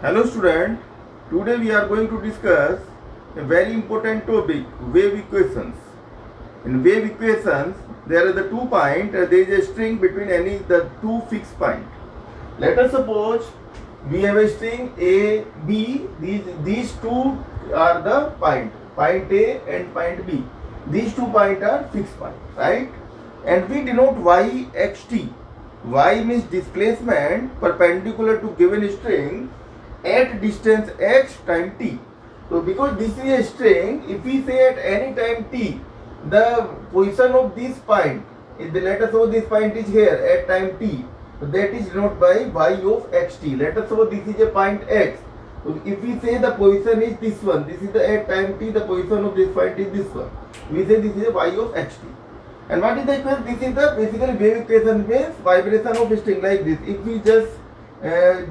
Hello student, today we are going to discuss a very important topic, wave equations. In wave equations, there are the 2 points, there is a string between any the two fixed points. Let us suppose we have a string A, B, these two are the point A and point B. These 2 points are fixed points, right? And we denote y, x, t. Y means displacement perpendicular to given string at distance x time t. So because this is a string, if we say at any time t, the position of this point, let us suppose this point is here at time t, so that is denoted by y of xt. Let us suppose this is a point x. So if we say the position is this one, this is the at time t, the position of this point is this one. We say this is a y of xt. And what is the equation? This is the basically wave equation, means vibration of a string like this. If we just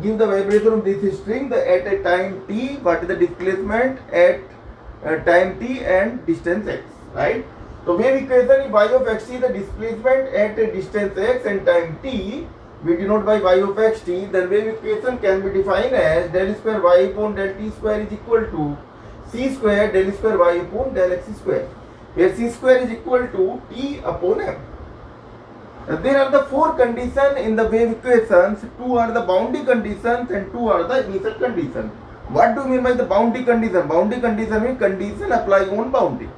give the vibration of this string at a time t, what is the displacement at time t and distance x, right? So wave equation is y of xt, the displacement at a distance x and time t, we denote by y of xt. Then wave equation can be defined as del square y upon del t square is equal to c square del square y upon del x square, where c square is equal to t upon m. There are the 4 conditions in the wave equations. 2 are the boundary conditions and 2 are the initial conditions. What do you mean by the boundary condition? Boundary condition means condition apply on boundary.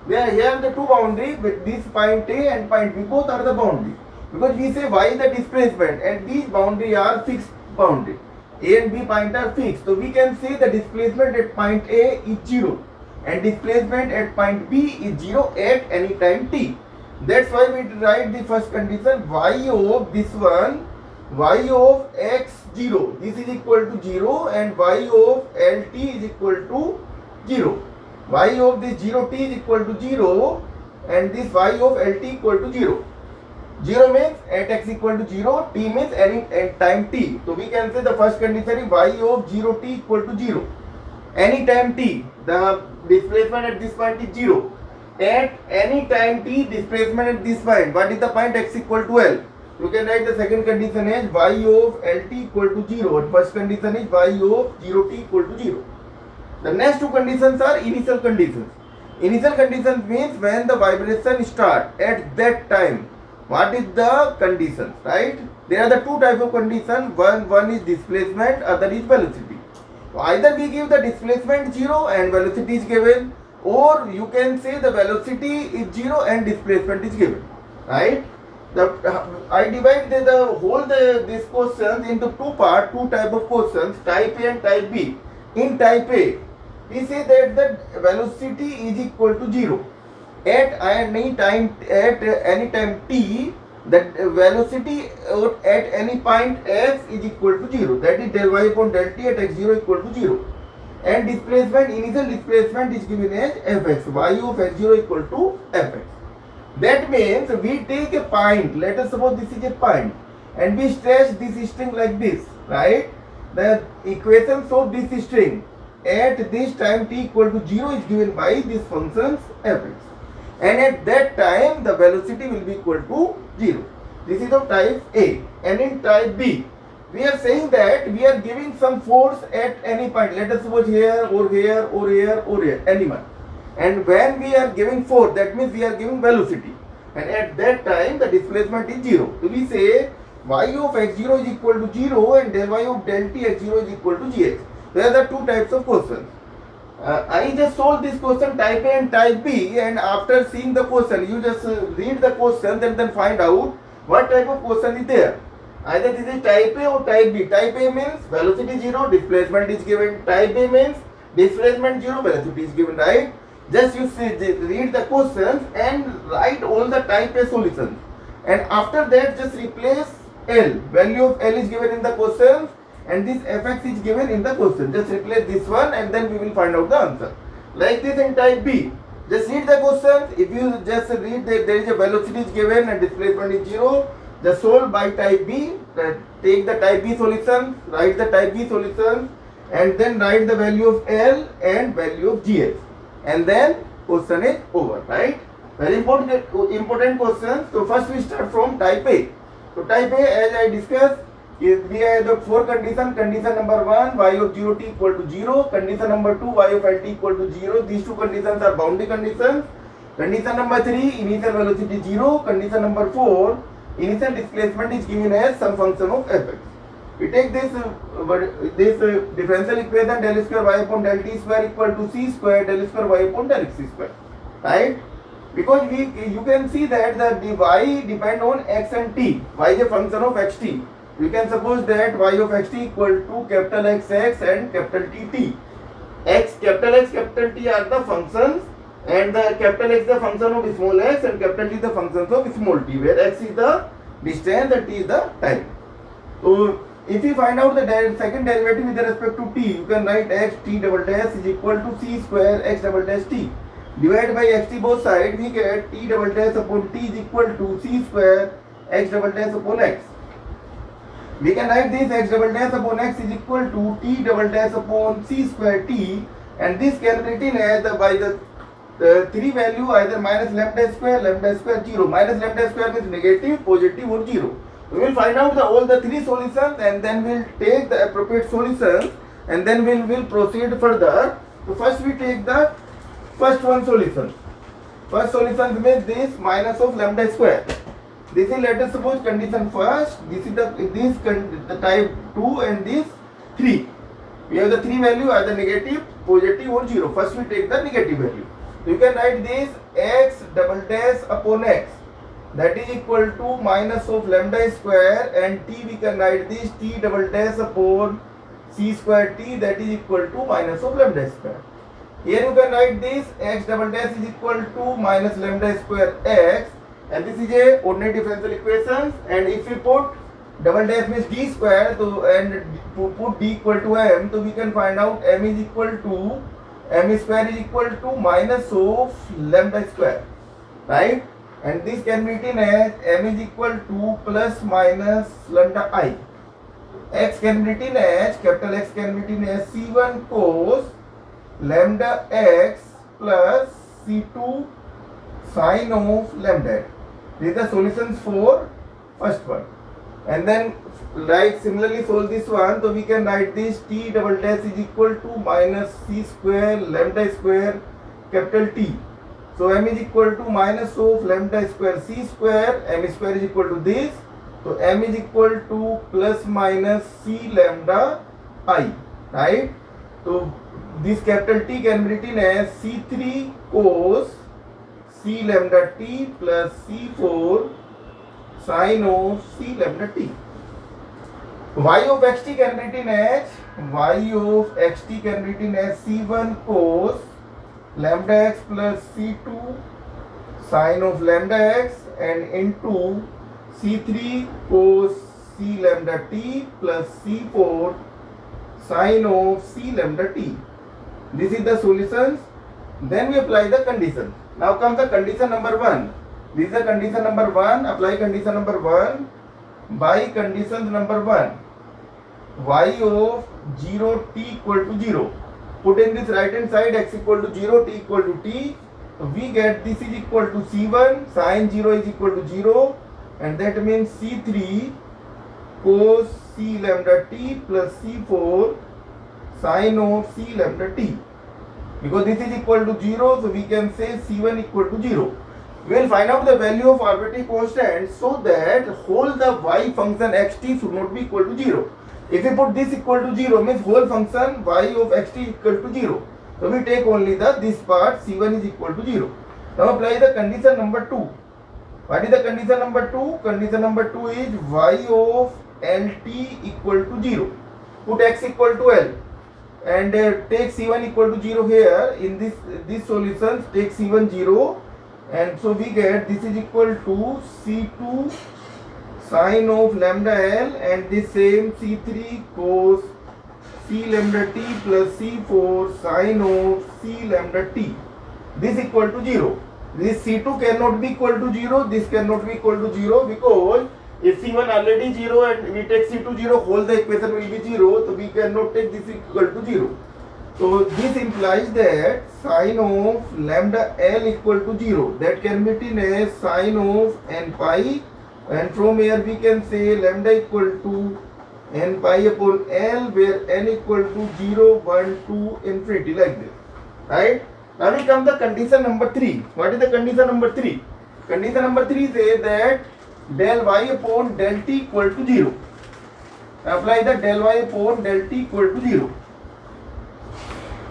Where here the 2 boundary with this point A and point B, both are the boundary. Because we say y the displacement and these boundary are fixed boundary. A and B point are fixed. So we can say the displacement at point A is 0 and displacement at point B is 0 at any time t. That's why we write the first condition, y of this one, y of x0, this is equal to 0 and y of lt is equal to 0. Y of this 0t is equal to 0 and this y of lt equal to 0. 0 means at x equal to 0, t means any at time t. So we can say the first condition is y of 0t equal to 0. Any time t, the displacement at this point is 0. At any time t, displacement at this point, what is the point? X equal to L. You can write the second condition as y of lt equal to 0. And first condition is y of 0t equal to 0. The next 2 conditions are initial conditions. Initial conditions means when the vibration start at that time. What is the condition, right? There are the 2 types of condition. One is displacement, other is velocity. So either we give the displacement 0 and velocity is given, or you can say the velocity is 0 and displacement is given, right? I divide this question into 2 parts, 2 type of questions, type A and type B. In type A, we say that the velocity is equal to 0 at any time t. That velocity at any point f is equal to 0. That is del y upon del t at x0 equal to 0. And displacement, initial displacement is given as fx, y of x0 equal to fx. That means we take a point, let us suppose this is a point, and we stretch this string like this, right? The equations of this string at this time t equal to 0 is given by this function's fx. And at that time the velocity will be equal to 0. This is of type A. And in type B, we are saying that we are giving some force at any point. Let us suppose here or here or here or here, anyone. And when we are giving force, that means we are giving velocity. And at that time the displacement is 0. So we say y of x0 is equal to 0 and del y of del t x0 is equal to gx. There are the 2 types of questions. I just solved this question type A and type B, and after seeing the question, you just read the question and then find out what type of question is there. Either this is type A or type B. Type A means velocity 0, displacement is given. Type B means displacement 0, velocity is given, right? Just you read the questions and write all the type A solutions. And after that, just replace L. Value of L is given in the questions and this fx is given in the question. Just replace this one and then we will find out the answer. Like this in type B. Just read the questions. If you just read that there is a velocity is given and displacement is 0, just solve by type B. Take the type B solution, write the type B solution and then write the value of L and value of GH. And then question is over, right? Very important question. So first we start from type A. So type A, as I discussed, We have the four condition. Condition number 1, y of 0 t equal to 0. Condition number 2, y of L t equal to 0. These two conditions are boundary conditions. Condition number 3, initial velocity 0. Condition number 4, initial displacement is given as some function of fx. We take this differential equation del square y upon del t square equal to c square del square y upon del x square, right? Because you can see that the y depend on x and t. Y is a function of xt. You can suppose that y of xt equal to capital X and capital T. Capital X, capital T are the functions, and the capital X the function of small x and capital T the functions of small t, where x is the distance and t is the time. So if you find out the second derivative with respect to t, you can write x t double dash is equal to c square x double dash t. Divided by xt both sides, we get t double dash upon t is equal to c square x double dash upon x. We can write this x double dash upon x is equal to t double dash upon c square t, and this can be written as by the three value either minus lambda square 0. Minus lambda square means negative, positive or 0. We will find out all the three solutions, and then we will take the appropriate solutions, and then we will proceed further. So first we take the first one solution. First solution means this minus of lambda square. This is, let us suppose, condition first. This is the type 2 and this 3. We have the three value either negative, positive or 0. First we take the negative value. So you can write this x double dash upon x, that is equal to minus of lambda square, and t we can write this t double dash upon c square t, that is equal to minus of lambda square. Here you can write this x double dash is equal to minus lambda square x, and this is a ordinary differential equation, and if we put double dash means d square, so and put d equal to m, so we can find out m is equal to m square is equal to minus of lambda square, right? And this can be written as m is equal to plus minus lambda I. X can be written as, capital X can be written as c1 cos lambda x plus c2 sin of lambda. These are the solutions for first one. And then like similarly solve this one, so we can write this t double dash is equal to minus c square lambda square capital T. So m is equal to minus of lambda square c square, m square is equal to this. So m is equal to plus minus c lambda I, right? So this capital T can be written as c3 cos c lambda t plus c4 sin of c lambda t. Y of xt can be written as c1 cos lambda x plus c2 sin of lambda x, and into c3 cos c lambda t plus c4 sin of c lambda t. This is the solutions. Then we apply the condition. Now comes the condition number 1. This is the condition number 1. Apply condition number 1. By condition number 1, y of 0 t equal to 0. Put in this right hand side x equal to 0, t equal to t. So we get this is equal to c1, sin 0 is equal to 0, and that means c3 cos c lambda t plus c4 sin of c lambda t. Because this is equal to 0, so we can say c1 equal to 0. We will find out the value of arbitrary constant so that whole the y function xt should not be equal to 0. If we put this equal to 0, means whole function y of xt equal to 0. So we take only this part, c1 is equal to 0. Now apply the condition number 2. What is the condition number 2? Condition number 2 is y of lt equal to 0. Put x equal to l. And take c1 equal to 0 here. In this solution, take c1 0, and so we get this is equal to c2 sin of lambda l, and this same c3 cos c lambda t plus c4 sin of c lambda t. This equal to 0. This c2 cannot be equal to 0. This cannot be equal to 0, because if c1 already 0 and we take c2 0, whole the equation will be 0, so we cannot take this equal to 0. So this implies that sin of lambda l equal to 0. That can be written as sin of n pi, and from here we can say lambda equal to n pi upon L where n equal to 0, 1, 2, infinity, like this. Right? Now we come to condition number 3. What is the condition number 3? Condition number 3 says that del y upon del t equal to 0. Apply the del y upon del t equal to 0.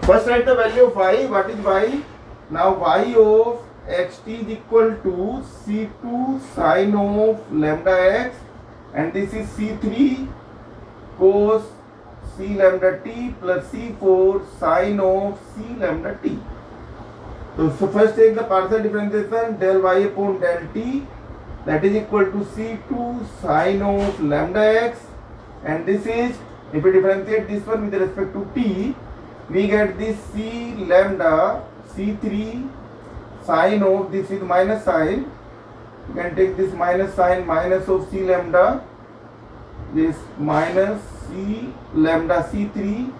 First write the value of y. What is y? Now y of xt is equal to c2 sin of lambda x, and this is c3 cos c lambda t plus c4 sin of c lambda t. So first take the partial differentiation del y upon del t, that is equal to c2 sin of lambda x, and this is, if we differentiate this one with respect to t, we get this c lambda c3 sin of, this is minus sign, you can take this minus sign, minus of c lambda, this minus c lambda c3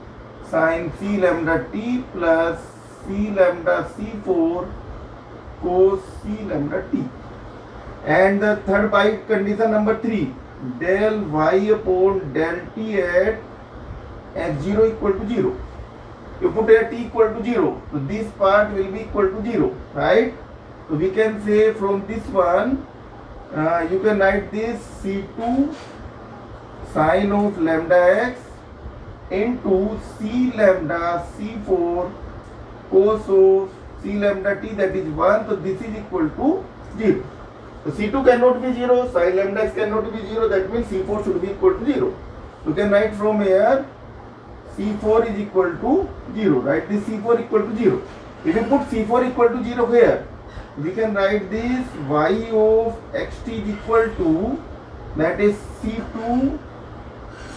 sin c lambda t plus c lambda c4 cos c lambda t. And the third by condition number 3, del y upon del t at x0 equal to 0. You put a t equal to 0, so this part will be equal to 0, right? So we can say from this one, you can write this c2 sin of lambda x into c lambda c4 cos of c lambda t, that is 1, so this is equal to 0. So c2 cannot be 0, sin lambda x cannot be 0, that means c4 should be equal to 0. You can write from here c4 is equal to 0, right? This c4 equal to 0. If you put c4 equal to 0 here, we can write this y of xt is equal to, that is c2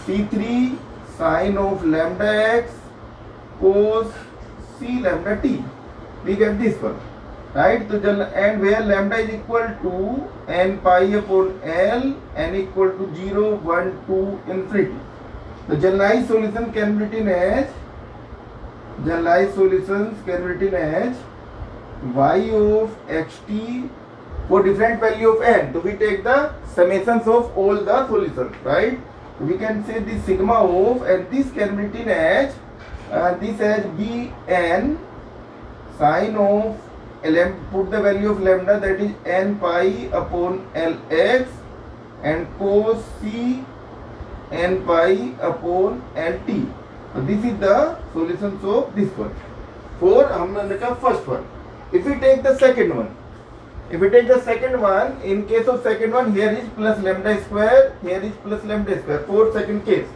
c3 sin of lambda x cos c lambda t. We get this one, right? So and where lambda is equal to n pi upon L, n equal to 0, 1, 2, infinity. The generalized solution can be written as, generalized solutions can be written as y of xt for different value of n. So we take the summations of all the solutions, right? We can say this sigma of, and this can be written as this as bn sin of put the value of lambda, that is n pi upon Lx, and cos c n pi upon Lt. So this is the solutions of this one. For हमने देखा first one. If we take the second one, in case of second one, here is plus lambda square, here is plus lambda square for second case.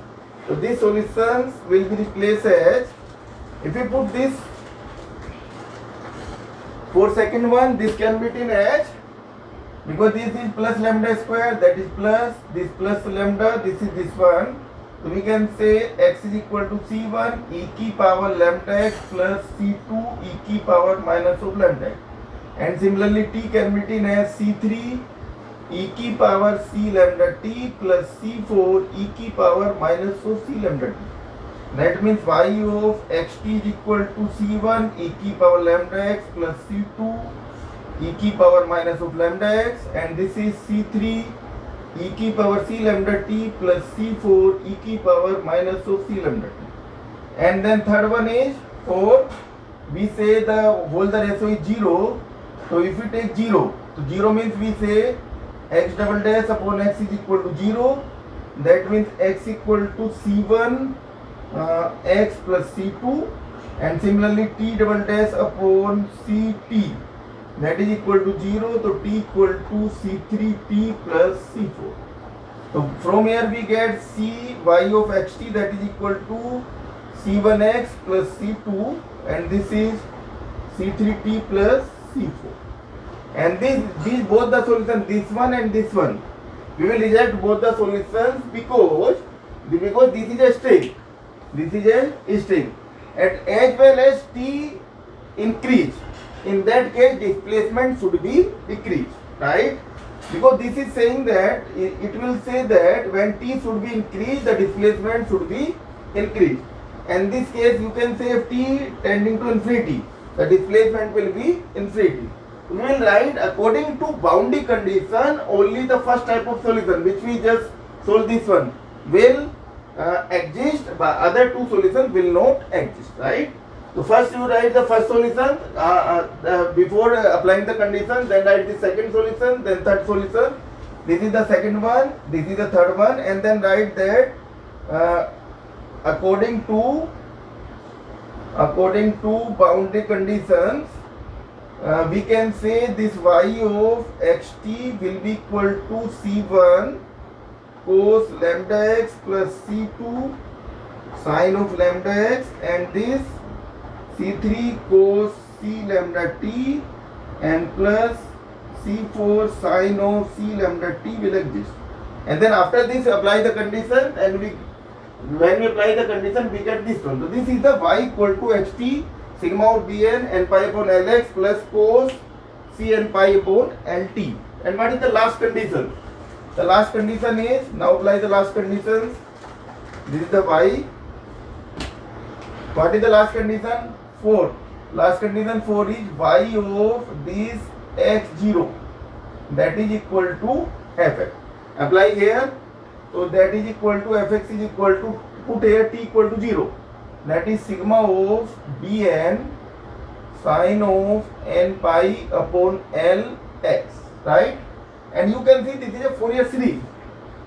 So these solutions will be replaced as, if we put this for second one, this can be written as, because this is plus lambda square, that is plus, this plus lambda, this is this one. So we can say x is equal to c1 e ki power lambda x plus c2 e ki power minus of lambda x. And similarly t can be written as c3 e ki power c lambda t plus c4 e ki power minus of c lambda t. That means y of xt is equal to c1 e ki power lambda x plus c2 e ki power minus of lambda x, and this is c3 e ki power c lambda t plus c4 e ki power minus of c lambda t. And then third one is, for we say the whole the ratio is 0. So if we take 0, so 0 means we say x double dash upon x is equal to 0. That means x equal to c1 x plus c2, and similarly t double dash upon ct, that is equal to 0, so t equal to c3t plus c4. So from here we get c y of xt, that is equal to c1x plus c2, and this is c3t plus c4. And these both the solutions, this one and this one, we will reject both the solutions because this is a string. This is a string. And as well as t increase, in that case displacement should be decreased, right? Because this is saying that it will say that when t should be increased, the displacement should be increased. And this case you can say if t tending to infinity, the displacement will be infinity. We will write according to boundary condition only the first type of solution which we just solved, this one will exist, but other two solutions will not exist, right? So first you write the first solution before applying the condition, then write the second solution, then third solution. This is the second one, this is the third one, and then write that according to boundary conditions, we can say this y of xt will be equal to c1 cos lambda x plus c2 sin of lambda x, and this c3 cos c lambda t and plus c4 sin of c lambda t will exist. And then after this apply the condition, and when we apply the condition we get this one. So this is the y equal to xt sigma of bn n pi upon lx plus cos c n pi upon lt. And what is the last condition? The last condition is, now apply the last conditions. This is the y. What is the last condition? 4. Last condition 4 is y of this x0, that is equal to fx. Apply here. So that is equal to fx is equal to, put here t equal to 0. That is sigma of bn sin of n pi upon lx, right? And you can see this is a Fourier series.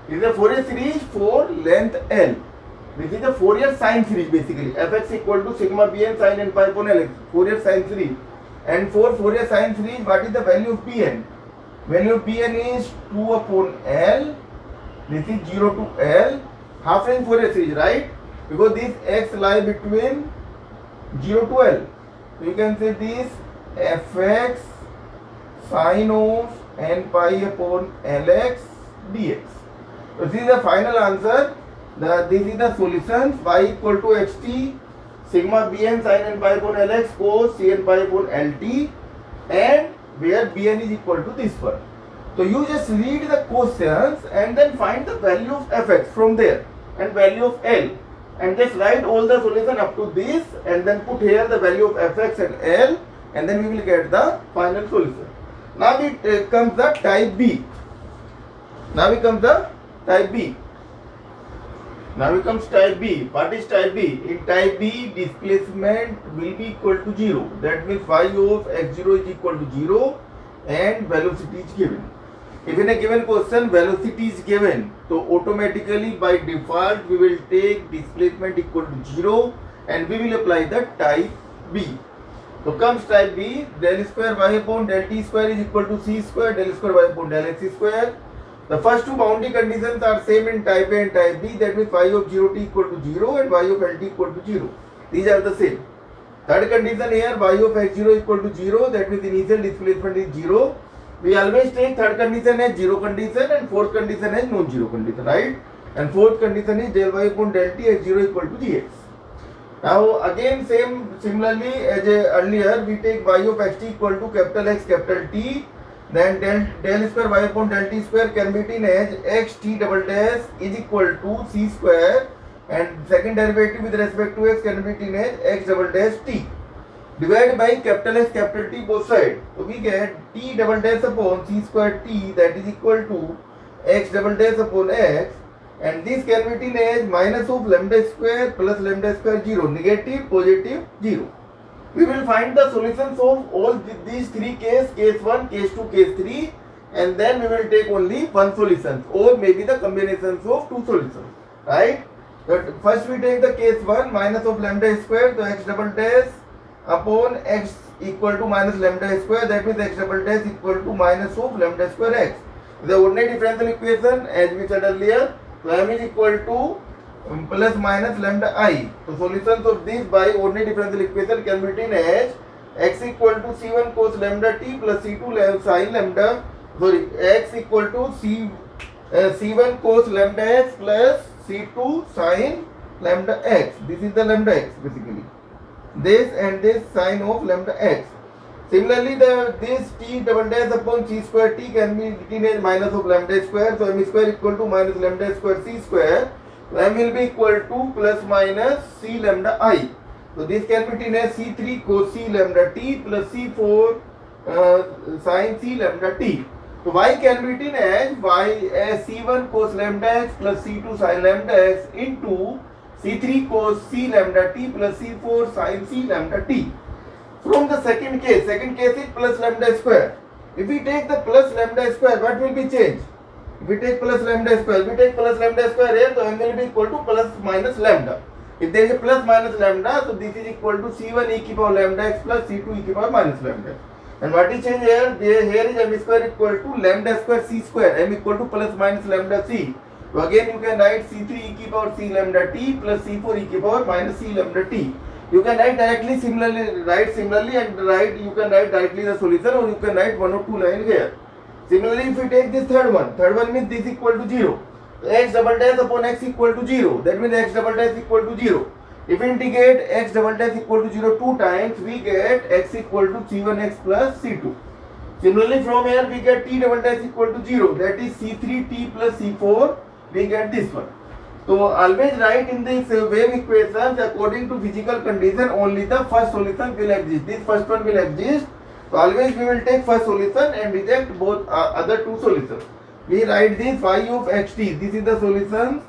This is a Fourier series for length L. This is a Fourier sine series basically. Fx equal to sigma bn sin n pi upon lx. Fourier sine series. And for Fourier sine series, what is the value of bn? Value of bn is 2 upon L. This is 0 to L. Half range Fourier series, right? Because this x lie between 0 to L. So you can say this fx sin of n pi upon lx dx. So this is the final answer. This is the solution. Y equal to xt sigma bn sin n pi upon lx cos c n pi upon lt, and where bn is equal to this one. So you just read the questions and then find the value of fx from there and value of L, and just write all the solution up to this, and then put here the value of fx and L, and then we will get the final solution. Now it comes the type B. Now comes type B. What is type B? In type B, displacement will be equal to 0. That means y of x0 is equal to 0 and velocity is given. If in a given question velocity is given, so automatically by default we will take displacement equal to 0 and we will apply the type B. So comes type B, del square y upon del t square is equal to c square, del square y upon del x square. The first two boundary conditions are same in type A and type B, that means y of 0t equal to 0 and y of lt equal to 0. These are the same. Third condition here, y of x0 equal to 0, that means initial displacement is 0. We always take third condition as 0 condition and fourth condition as non-zero condition, right? And fourth condition is del y upon del t x0 equal to gx. Now again similarly as earlier, we take y of xt equal to capital X capital T, then del square y upon del t square can be written as xt double dash is equal to c square, and second derivative with respect to x can be written as x double dash t. Divide by capital X capital T both sides. So we get t double dash upon c square t, that is equal to x double dash upon x, and this can be written as minus of lambda square plus lambda square 0, negative, positive, 0. We will find the solutions of all these three cases, case 1, case 2, case 3, and then we will take only one solution or maybe the combinations of two solutions, right? But first we take the case 1, minus of lambda square, so x double dash upon x equal to minus lambda square, that means x double dash equal to minus of lambda square x. The ordinary differential equation as we said earlier, so m is equal to plus minus lambda I. So solutions of this by ordinary differential equation can be written as x equal to c1 cos lambda t plus c2 sin lambda, x equal to c1 cos lambda x plus c2 sin lambda x. This is the lambda x basically. This and this sin of lambda x. Similarly, this t double dash upon c square t can be written as minus of lambda square. So m square equal to minus lambda square c square. So m will be equal to plus minus c lambda I. So this can be written as c3 cos c lambda t plus c4 sin c lambda t. So y can be written as y as c1 cos lambda x plus c2 sin lambda x into c3 cos c lambda t plus c4 sin c lambda t. From the second case is plus lambda square. If we take the plus lambda square, what will be changed? If we take plus lambda square, here, so m will be equal to plus minus lambda. If there is a plus minus lambda, so this is equal to c1 e की power lambda x plus c2 e की power minus lambda x. And what is changed here? Here is m square equal to lambda square c square, m equal to plus minus lambda c. So again you can write c3 e की power c lambda t plus c4 e की power minus c lambda t. You can write directly similarly and you can write directly the solution, or you can write one or two lines here. Similarly, if we take this third one means this equal to 0. So x double dash upon x equal to 0. That means x double dash equal to 0. If we integrate x double dash equal to 0 two times, we get x equal to c1x plus c2. Similarly, from here we get t double dash equal to 0. That is c3t plus c4. We get this one. So always write in this wave equations according to physical condition. Only the first solution will exist. This first one will exist. So always we will take first solution and reject both other two solutions. We write this y of xt. This is the solution.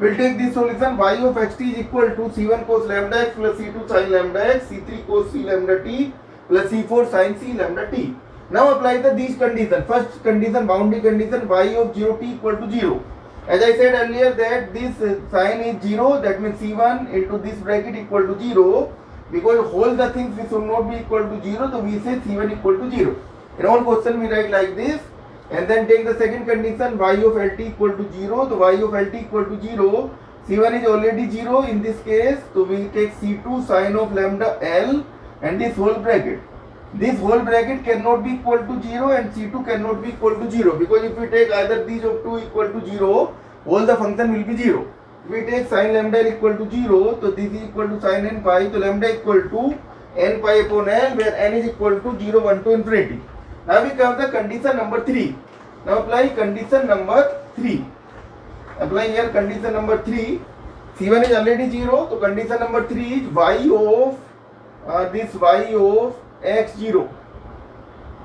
We'll take this solution. Y of xt is equal to c1 cos lambda x plus c2 sin lambda x, c3 cos c lambda t plus c4 sin c lambda t. Now apply these conditions. First condition, boundary condition, y of 0t equal to 0. As I said earlier that this sign is 0, that means c1 into this bracket equal to 0. Because whole the things we should not be equal to 0, so we say c1 equal to 0. In all question we write like this, and then take the second condition, y of lt equal to 0. So y of lt equal to 0, c1 is already 0 in this case, so we take c2 sin of lambda l and this whole bracket. This whole bracket cannot be equal to 0 and c2 cannot be equal to 0, because if we take either these of two equal to 0, all the function will be 0. If we take sin lambda l equal to 0, so this is equal to sin n pi, so lambda equal to n pi upon l, where n is equal to 0, 1 to infinity. Now we come to condition number 3. Now apply condition number 3. Apply here condition number 3. c1 is already 0, so condition number 3 is y of this y of x0,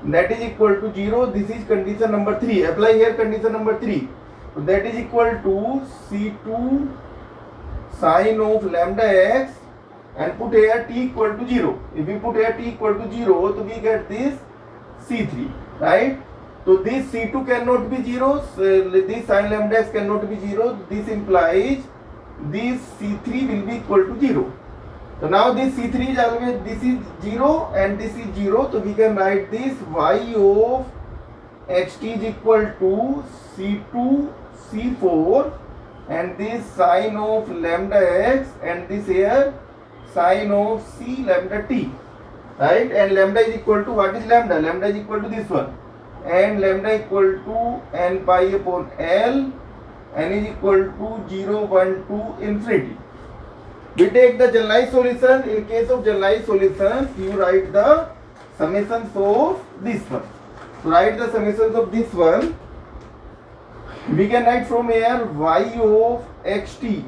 that is equal to 0. This is condition number 3. Apply here condition number 3. So that is equal to c2 sin of lambda x, and put here t equal to 0. If we put here t equal to 0, so we get this c3, right? So this c2 cannot be 0, so this sin lambda x cannot be 0. This implies this c3 will be equal to 0. So now this c3 is always, this is 0 and this is 0, so we can write this y of xt is equal to c2 c4 and this sin of lambda x and this here sin of c lambda t, right? And lambda is equal to, what is lambda? Lambda is equal to this one, and lambda equal to n pi upon l, n is equal to 0, 1 to infinity. We take the generalized solution. In case of generalized solutions, you write the summations of this one. So write the summations of this one. We can write from here y of xt,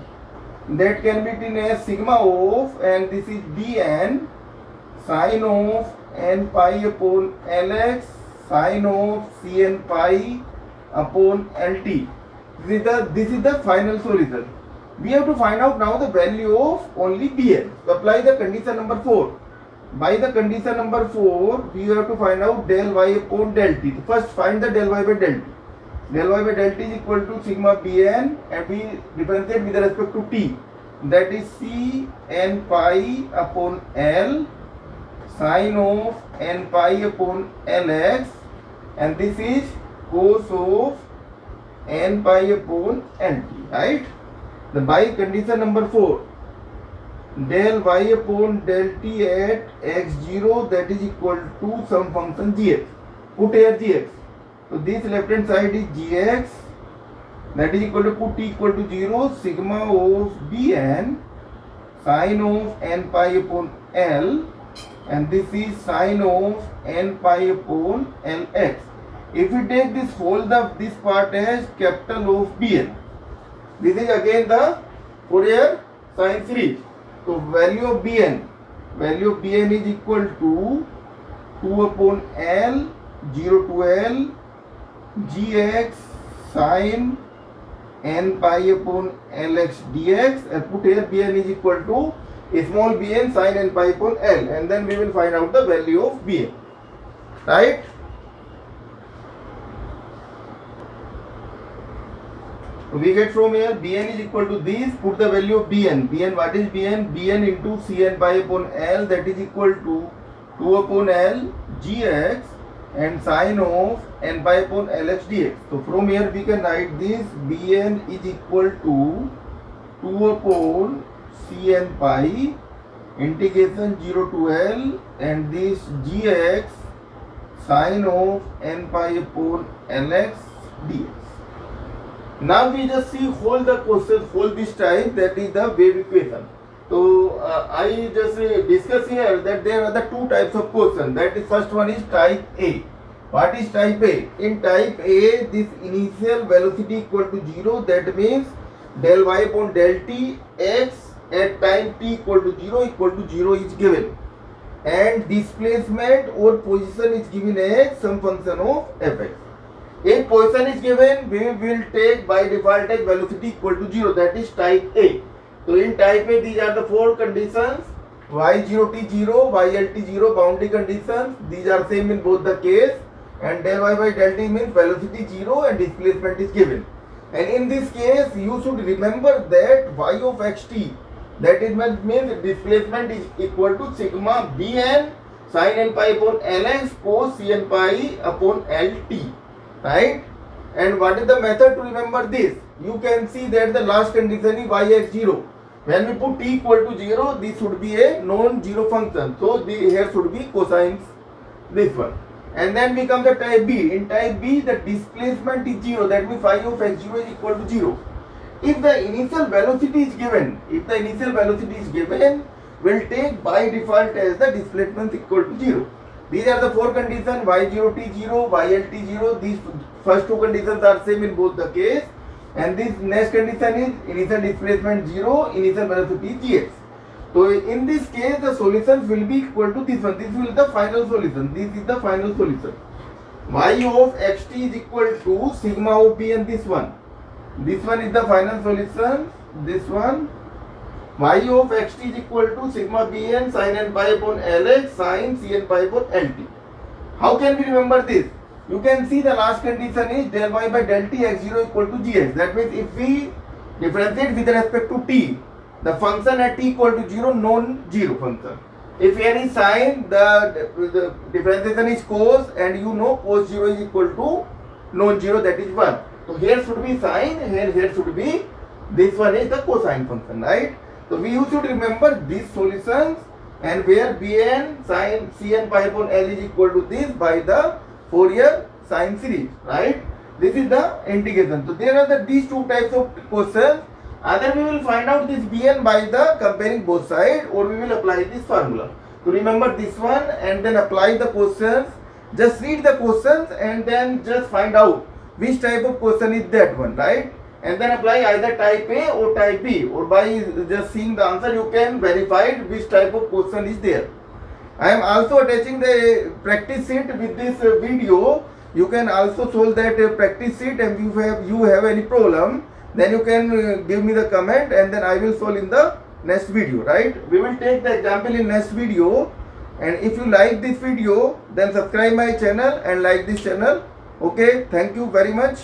that can be written as sigma of, and this is dn sin of n pi upon lx sin of cn pi upon lt. This is the final solution. We have to find out now the value of only bn. So apply the condition number 4. By the condition number 4, we have to find out del y upon del t. First find the del y by del t. Del y by del t is equal to sigma bn, and we differentiate with respect to t. That is c n pi upon l sin of n pi upon lx, and this is cos of n pi upon lt, right? The by condition number 4, del y upon del t at x0, that is equal to some function gx. Put here gx. So this left hand side is gx, that is equal to, put t equal to 0, sigma of bn sin of n pi upon l, and this is sin of n pi upon lx. If we take this whole, this part as capital of bn, this is again the Fourier sine series. So value of bn is equal to 2 upon l 0 to L gx sin n pi upon lx dx, and put here bn is equal to small bn sin n pi upon l, and then we will find out the value of bn, right? We get from here bn is equal to this, put the value of bn. Bn, what is bn? Bn into cn pi upon l, that is equal to 2 upon l gx and sine of n pi upon lx dx. So from here we can write this bn is equal to 2 upon cn pi integration 0 to l and this gx sine of n pi upon lx dx. Now we just see whole the question, whole this type, that is the wave equation. So I just discuss here that there are the two types of question. That is, first one is type A. What is type A? In type A, this initial velocity equal to 0. That means del y upon del t x at time t equal to 0 is given, and displacement or position is given as some function of fx. If position is given, we will take by default as velocity equal to 0. That is type A. So in type A, these are the four conditions: y0 t0, yl t0, boundary conditions. These are same in both the case. And del y by del t means velocity 0 and displacement is given. And in this case, you should remember that y of xt, that is means displacement is equal to sigma bn sin n pi upon lx cos cn pi upon lt. Right? And what is the method to remember this? You can see that the last condition is yx0. When we put t equal to 0, this should be a non-zero function. So here should be cosines this one. And then we come to type B. In type B, the displacement is 0. That means phi of x0 is equal to 0. If the initial velocity is given, we'll take by default as the displacement equal to 0. These are the four conditions: y0 t0, yl t0. These first two conditions are same in both the case, and this next condition is initial displacement 0, initial velocity gx. So in this case, the solutions will be equal to this one. This will be the final solution. This is the final solution. Y of xt is equal to sigma of b, and this one. This one is the final solution. This one. Y of xt is equal to sigma bn sin n pi upon lx sin cn pi upon lt. How can we remember this? You can see the last condition is del y by del t x0 equal to gx. That means if we differentiate with respect to t, the function at t equal to 0, non-zero function. If here is sine, the differentiation is cos, and you know cos 0 is equal to non-zero, that is 1. So here should be sine, here should be, this one is the cosine function, right? So we should remember these solutions, and where bn sin cn pi upon l is equal to this by the Fourier sine series, right? This is the integration. So there are these two types of questions. Either we will find out this bn by the comparing both sides, or we will apply this formula. So remember this one and then apply the questions. Just read the questions and then just find out which type of question is that one, right? And then apply either type A or type B, or by just seeing the answer you can verify which type of question is there. I am also attaching the practice sheet with this video. You can also solve that practice sheet, and if you have any problem, then you can give me the comment, and then I will solve in the next video, right? We will take the example in next video. And if you like this video, then subscribe my channel and like this channel. Okay, thank you very much.